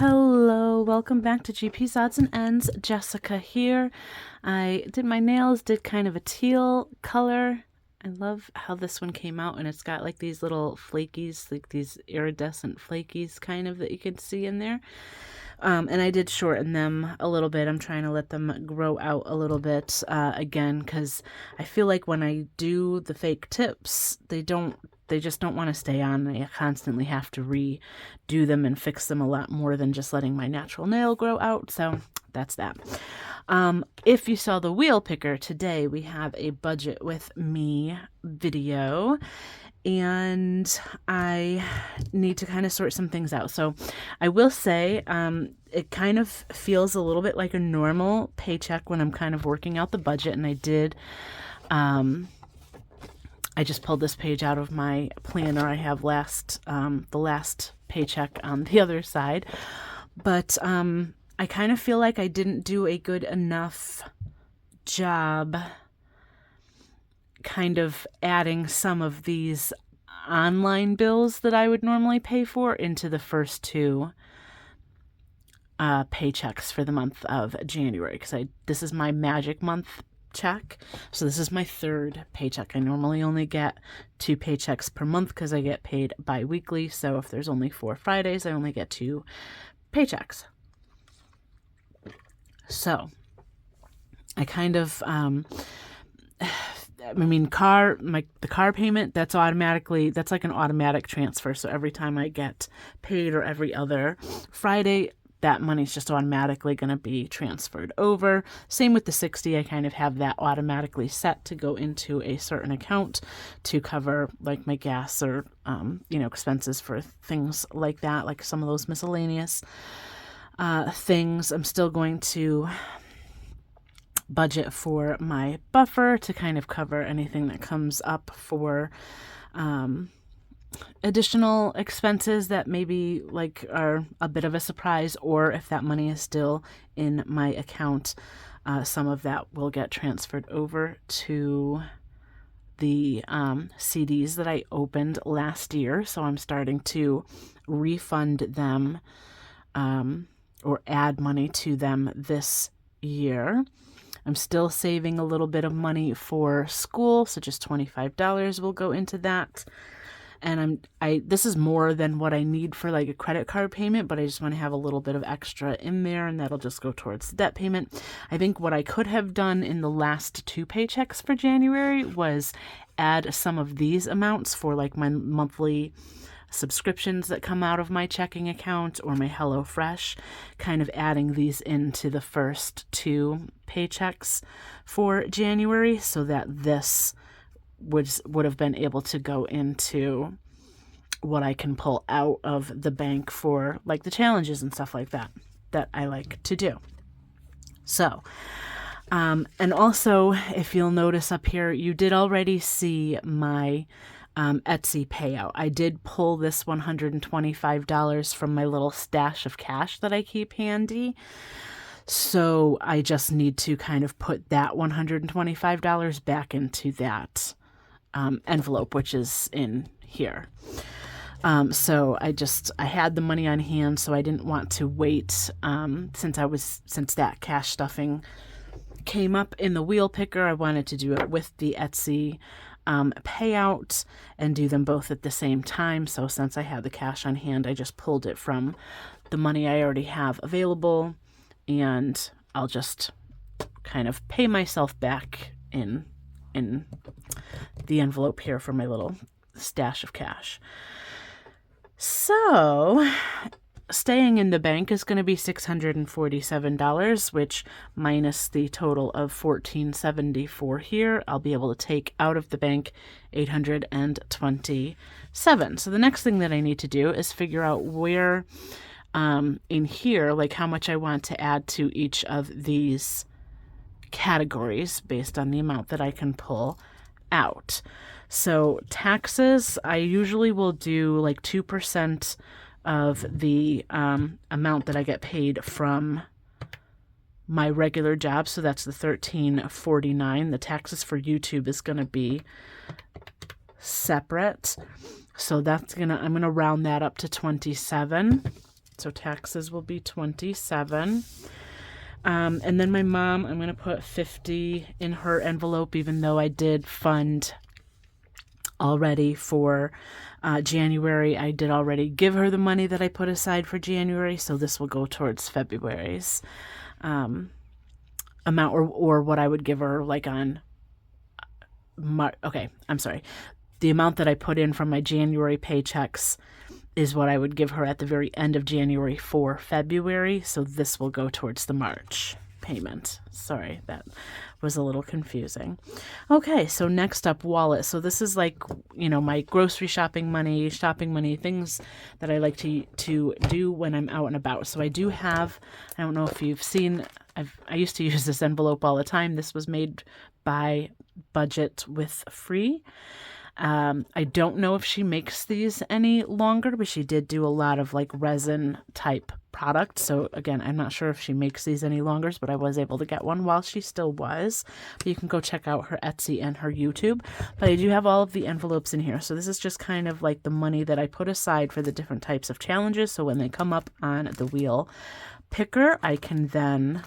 Hello, welcome back to GP's Odds and Ends. Jessica here. I did my nails, did kind of a teal color. I love how this one came out, and it's got like these little flakies, like these iridescent flakies kind of that you can see in there. And I did shorten them a little bit. I'm trying to let them grow out a little bit again, because I feel like when I do the fake tips, they just don't want to stay on. I constantly have to redo them and fix them a lot more than just letting my natural nail grow out. So that's that. If you saw the wheel picker today, we have a budget with me video, and I need to kind of sort some things out. So I will say, it kind of feels a little bit like a normal paycheck when I'm kind of working out the budget. And I did, I just pulled this page out of my planner. I have the last paycheck on the other side, but, I kind of feel like I didn't do a good enough job kind of adding some of these online bills that I would normally pay for into the first two paychecks for the month of January, because this is my magic month check. So this is my third paycheck. I normally only get 2 paychecks per month because I get paid bi-weekly. So if there's only 4 Fridays, I only get 2 paychecks. So I kind of, the car payment, that's like an automatic transfer. So every time I get paid or every other Friday, that money's just automatically going to be transferred over. Same with the 60. I kind of have that automatically set to go into a certain account to cover like my gas or, expenses for things like that, like some of those miscellaneous things. I'm still going to budget for my buffer to kind of cover anything that comes up for additional expenses that maybe like are a bit of a surprise, or if that money is still in my account, some of that will get transferred over to the CDs that I opened last year. So I'm starting to refund them or add money to them this year. I'm still saving a little bit of money for school, so just $25 will go into that. And this is more than what I need for like a credit card payment, but I just want to have a little bit of extra in there, and that'll just go towards the debt payment. I think what I could have done in the last 2 paychecks for January was add some of these amounts for like my monthly subscriptions that come out of my checking account or my HelloFresh, kind of adding these into the first 2 paychecks for January, so that this would have been able to go into what I can pull out of the bank for like the challenges and stuff like that I like to do. So, and also if you'll notice up here, you did already see my Etsy payout. I did pull this $125 from my little stash of cash that I keep handy. So I just need to kind of put that $125 back into that envelope, which is in here. So I had the money on hand, so I didn't want to wait since that cash stuffing came up in the wheel picker. I wanted to do it with the Etsy payout and do them both at the same time. So since I had the cash on hand, I just pulled it from the money I already have available, and I'll just kind of pay myself back in the envelope here for my little stash of cash. So staying in the bank is going to be $647, which minus the total of $1,474 here, I'll be able to take out of the bank $827. So the next thing that I need to do is figure out where in here, like how much I want to add to each of these categories based on the amount that I can pull out. So taxes, I usually will do like 2% of the amount that I get paid from my regular job. So that's the $13.49. The taxes for YouTube is going to be separate. So I'm going to round that up to 27. So taxes will be $27. And then my mom, I'm going to put $50 in her envelope, even though I did fund already for January. I did already give her the money that I put aside for January, so this will go towards February's amount, or what I would give her like on okay, I'm sorry. The amount that I put in from my January paychecks is what I would give her at the very end of January for February, so this will go towards the March payment. Sorry, that was a little confusing. Okay, so next up, wallet. So this is like, you know, my grocery shopping money, things that I like to do when I'm out and about. So I do have, I don't know if you've seen, I used to use this envelope all the time. This was made by Budget with Free. I don't know if she makes these any longer, but she did do a lot of like resin type products. So again, I'm not sure if she makes these any longer, but I was able to get one while she still was. But you can go check out her Etsy and her YouTube. But I do have all of the envelopes in here. So this is just kind of like the money that I put aside for the different types of challenges. So when they come up on the wheel picker, I can then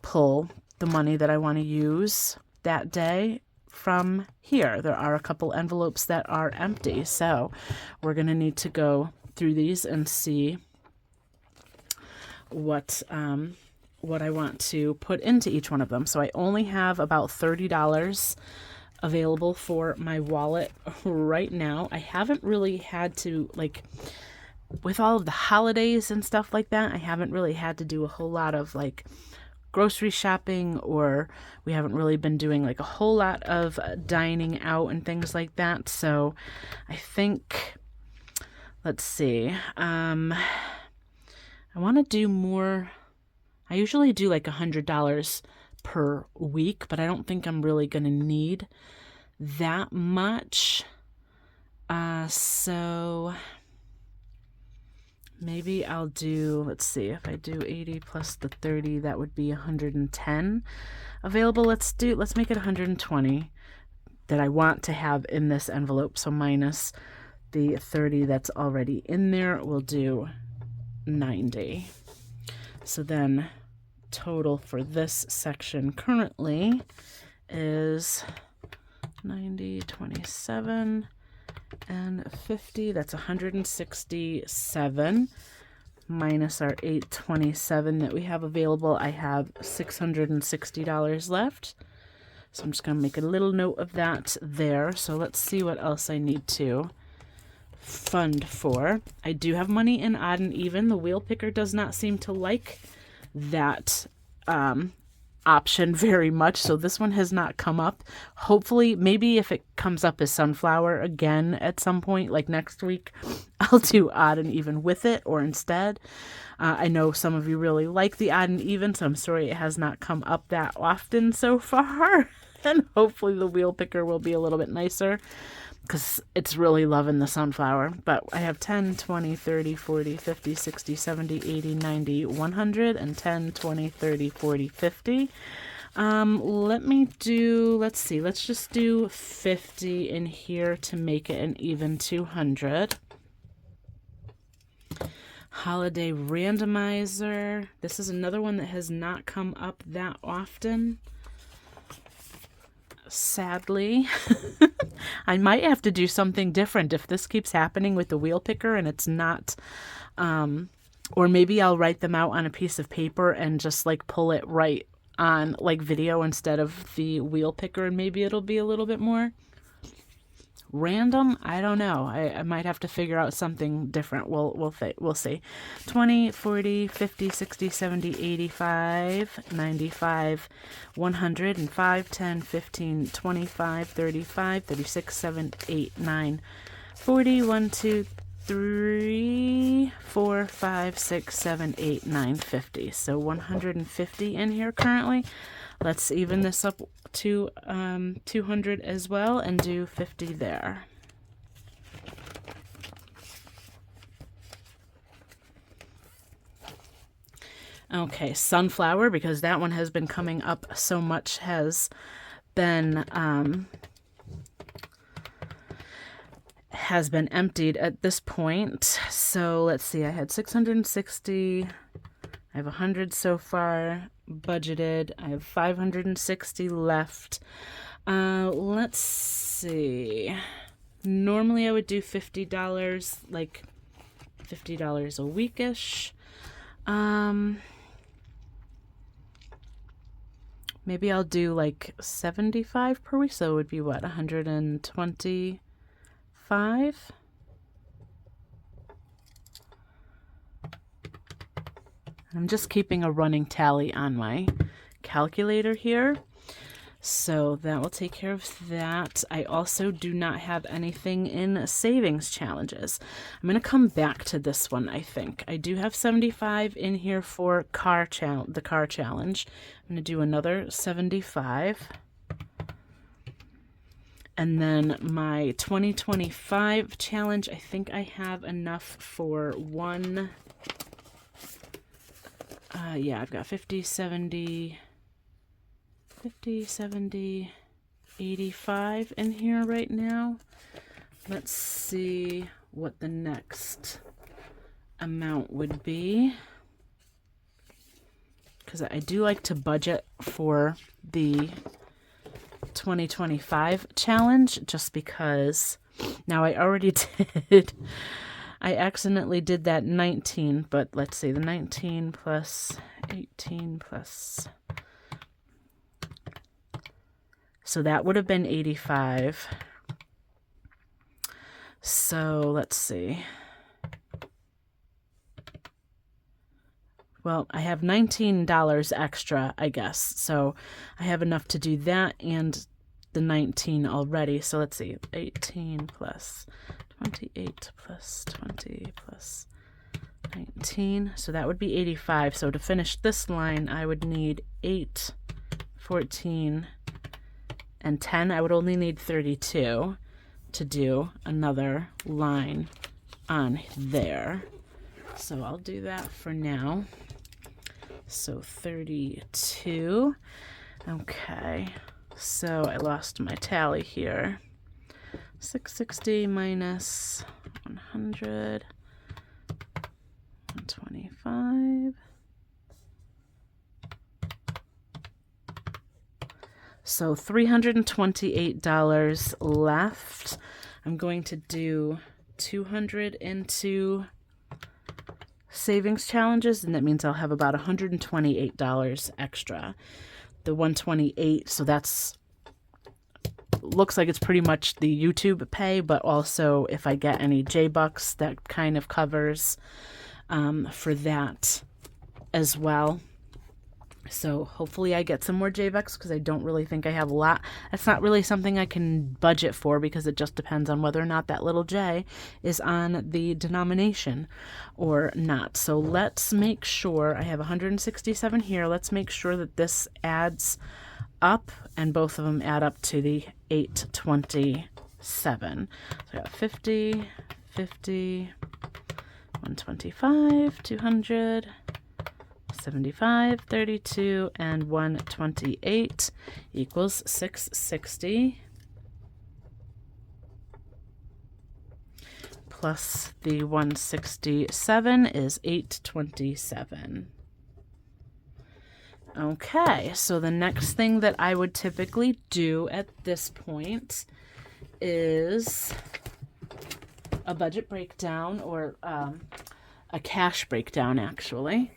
pull the money that I want to use that day from here. There are a couple envelopes that are empty, so we're going to need to go through these and see what I want to put into each one of them. So I only have about $30 available for my wallet right now. I haven't really had to, like, with all of the holidays and stuff like that, I haven't really had to do a whole lot of like grocery shopping, or we haven't really been doing like a whole lot of dining out and things like that. So I think, let's see, I want to do more. I usually do like $100 per week, but I don't think I'm really going to need that much. So maybe I'll do, let's see, if I do 80 plus the 30, that would be 110 available. Let's make it 120 that I want to have in this envelope. So minus the 30 that's already in there, we'll do 90. So then total for this section currently is 90, 27, and 50. That's 167 minus our 827 that we have available. I have $660 left. So I'm just going to make a little note of that there. So let's see what else I need to fund for. I do have money in odd and even. The wheel picker does not seem to like that option very much, so this one has not come up. Hopefully, maybe if it comes up as sunflower again at some point, like next week, I'll do odd and even with it, or instead. I know some of you really like the odd and even, so I'm sorry it has not come up that often so far. And hopefully the wheel picker will be a little bit nicer, because it's really loving the sunflower. But I have 10, 20, 30, 40, 50, 60, 70, 80, 90, 100, and 10, 20, 30, 40, 50. Let's see, let's just do 50 in here to make it an even 200. Holiday randomizer. This is another one that has not come up that often, sadly. I might have to do something different if this keeps happening with the wheel picker and it's not, or maybe I'll write them out on a piece of paper and just like pull it right on like video instead of the wheel picker, and maybe it'll be a little bit more random. I don't know. I might have to figure out something different. We'll see. 20, 40, 50, 60, 70, 85, 95, 100, and 5, 10, 15, 25, 35, 36, 7, 8, 9, 40, 1, 2, 3, 4, 5, 6, 7, 8, 9, 50. So 150 in here currently. Let's even this up to 200 as well and do 50 there. Okay, sunflower, because that one has been coming up so much, has been has been emptied at this point. So let's see, I had 660. I have 100 so far budgeted. I have 560 left. Let's see. Normally I would do $50, like $50 a weekish. Maybe I'll do like 75 per week, so it would be what, 125? I'm just keeping a running tally on my calculator here. So that will take care of that. I also do not have anything in savings challenges. I'm going to come back to this one, I think. I do have 75 in here for the car challenge. I'm going to do another 75. And then my 2025 challenge, I think I have enough for one. Yeah, I've got 50, 70... 50, 70, 85 in here right now. Let's see what the next amount would be, because I do like to budget for the 2025 challenge, just because now I already did. I accidentally did that 19, but let's see, the 19 plus 18 plus... So that would have been 85. So let's see. Well, I have $19 extra, I guess. So I have enough to do that and the 19 already. So let's see. 18 plus 28 plus 20 plus 19. So that would be 85. So to finish this line, I would need 8, 14, and 10. I would only need 32 to do another line on there. So I'll do that for now. So 32. Okay. So I lost my tally here. 660 minus 100. 125. So $328 left. I'm going to do 200 into savings challenges, and that means I'll have about $128 extra. The 128, so that's looks like it's pretty much the YouTube pay, but also if I get any J-Bucks, that kind of covers for that as well. So hopefully I get some more J-Bucks, because I don't really think I have a lot. That's not really something I can budget for, because it just depends on whether or not that little J is on the denomination or not. So let's make sure I have 167 here. Let's make sure that this adds up, and both of them add up to the 827. So I got 50, 50, 125, 200, 75, 32, and 128 equals 660. Plus the 167 is 827. Okay, so the next thing that I would typically do at this point is a budget breakdown, or a cash breakdown, actually.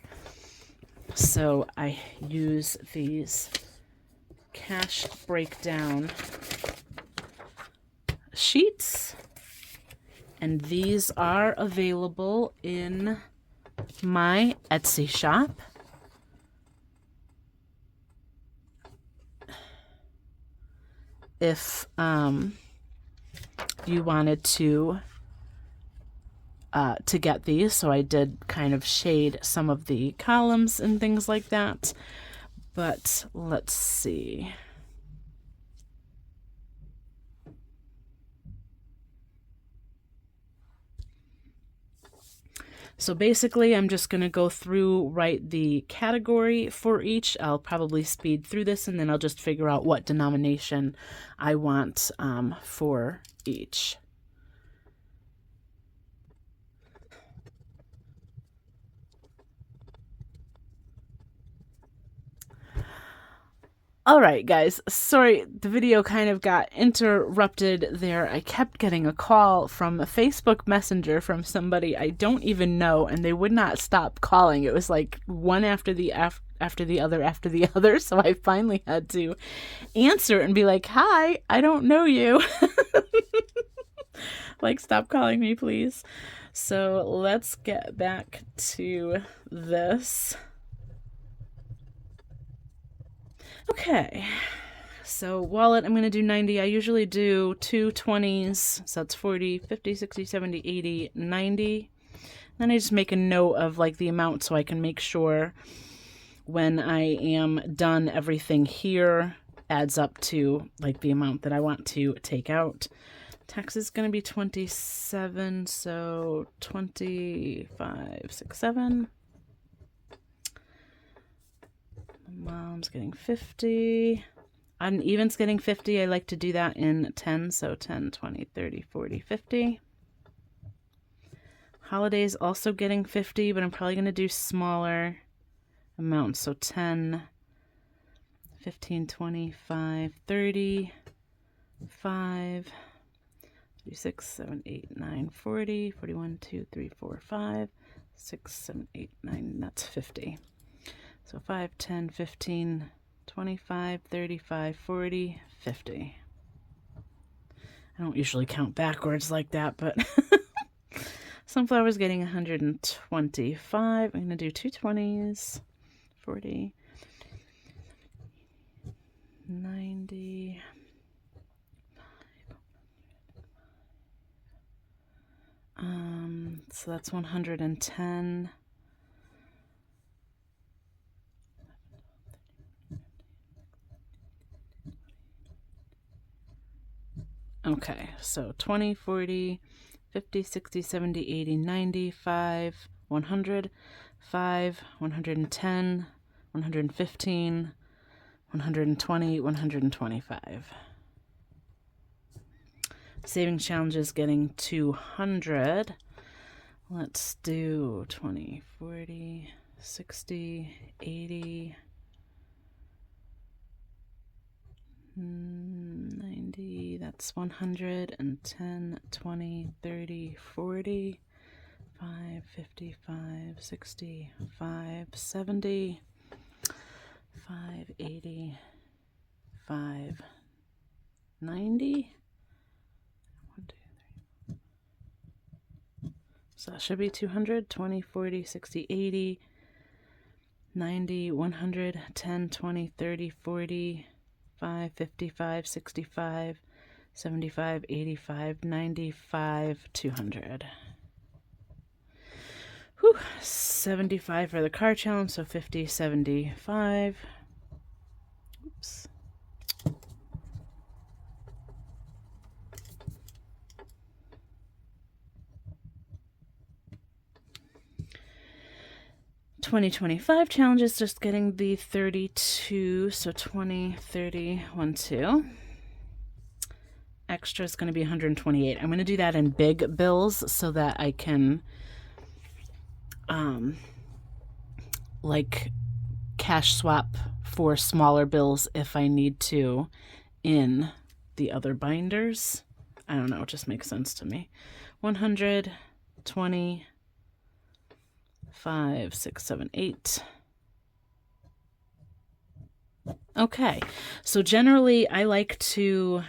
So I use these cash breakdown sheets, and these are available in my Etsy shop. If you wanted to get these, so I did kind of shade some of the columns and things like that. But let's see. So basically, I'm just going to go through, write the category for each. I'll probably speed through this, and then I'll just figure out what denomination I want for each. All right, guys. Sorry, the video kind of got interrupted there. I kept getting a call from a Facebook Messenger from somebody I don't even know, and they would not stop calling. It was like one after the after the other after the other. So I finally had to answer and be like, "Hi, I don't know you. Like, stop calling me, please." So let's get back to this. Okay, so wallet, I'm going to do 90. I usually do 2 20s, so that's 40, 50, 60, 70, 80, 90. Then I just make a note of like the amount so I can make sure when I am done everything here adds up to like the amount that I want to take out. Tax is going to be 27, so 25, 6, 7. Mom's getting 50. Uneven's getting 50. I like to do that in 10, so 10, 20, 30, 40, 50. Holiday's also getting 50, but I'm probably going to do smaller amounts, so 10, 15, 25, 30, 5, 6, 7, 8, 9, 40, 41, 2, 3, 4, 5, 6, 7, 8, 9, that's 50. So 5, 10, 15, 25, 35, 40, 50. I don't usually count backwards like that, but Sunflower's getting 125. I'm going to do 2 20s, 40, 90, so that's 110. Okay, so 20, 40, 50, 60, 70, 80, 90, 5, 100, 5, 110, 115, 120, 125. Saving challenge is getting 200. Let's do 20, 40, 60, 80, 90, that's 110, 20, 30, 40, 5, 55, 60, 5, 70, 5, 80, 5, 90. 1, 2, 3. So that should be 200, 20, 40, 60, 80, 90, 100, 10, 20, 30, 40, 5, 55, 65, 75, 85, 95, 200. Whew, 75 for the car challenge, so 50, 75. Oops. $20.25 challenge is just getting the 32, so 20, 30, 1, 2. Extra is going to be 128. I'm going to do that in big bills so that I can like cash swap for smaller bills if I need to in the other binders. I don't know, it just makes sense to me. 100, 20, 5, 6, 7, 8. Okay, so generally I like to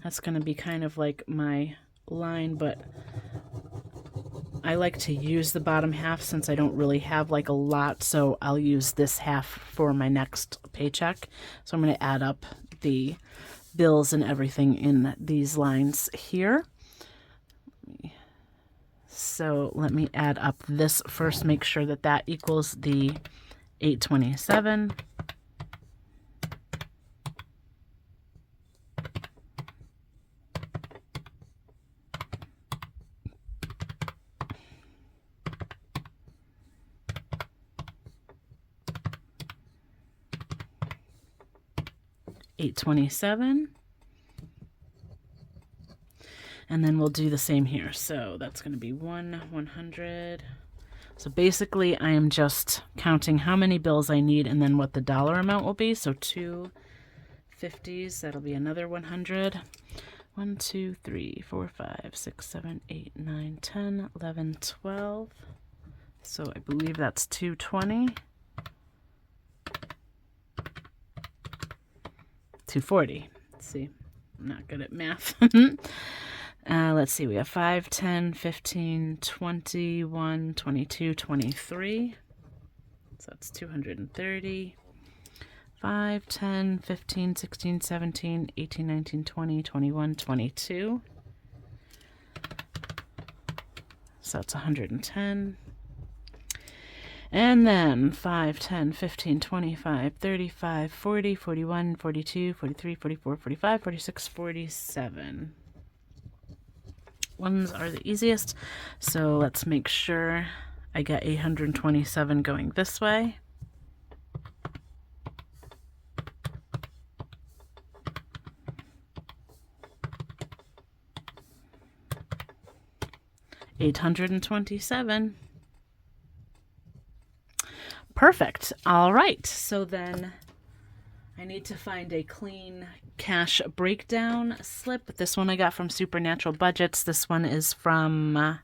that's going to be kind of like my line, but I like to use the bottom half since I don't really have like a lot, so I'll use this half for my next paycheck. So I'm going to add up the bills and everything in these lines here. So let me add up this first, make sure that that equals the 827. $827. And then we'll do the same here. So that's going to be 100. So basically, I am just counting how many bills I need and then what the dollar amount will be. So 250s, that'll be another 100. 1, 2, 3, 4, 5, 6, 7, 8, 9, 10, 11, 12. So I believe that's 220. 240. Let's see. I'm not good at math. Let's see. We have 5, 10, 15, 21, 22, 23. So that's 230. 5, 10, 15, 16, 17, 18, 19, 20, 21, 22. So that's 110. And then 5, 10, 15, 25, 35, 40, 41, 42, 43, 44, 45, 46, 47. Ones are the easiest. So let's make sure I get 827 going this way. $827. Perfect. All right. So then I need to find a clean cash breakdown slip. This one I got from Supernatural Budgets. This one is from,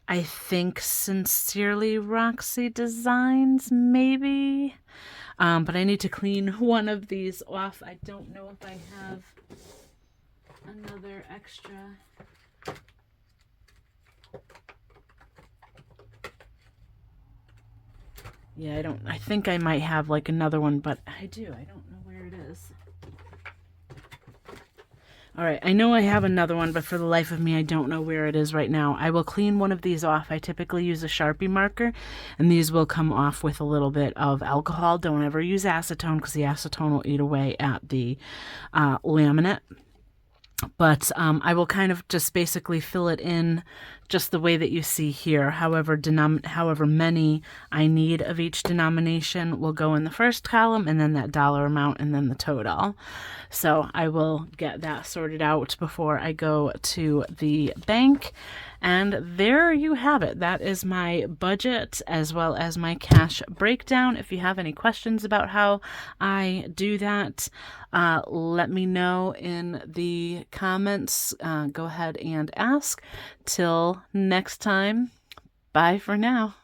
I think Sincerely Roxy Designs, maybe. But I need to clean one of these off. I don't know if I have another extra. Yeah, I think I might have like another one, but I don't know where it is. All right, I know I have another one, but for the life of me, I don't know where it is right now. I will clean one of these off. I typically use a Sharpie marker, and these will come off with a little bit of alcohol. Don't ever use acetone because the acetone will eat away at the laminate. But I will kind of just basically fill it in just the way that you see here. However many I need of each denomination will go in the first column, and then that dollar amount, and then the total. So I will get that sorted out before I go to the bank. And there you have it. That is my budget as well as my cash breakdown. If you have any questions about how I do that, let me know in the comments. Go ahead and ask. Till next time, bye for now.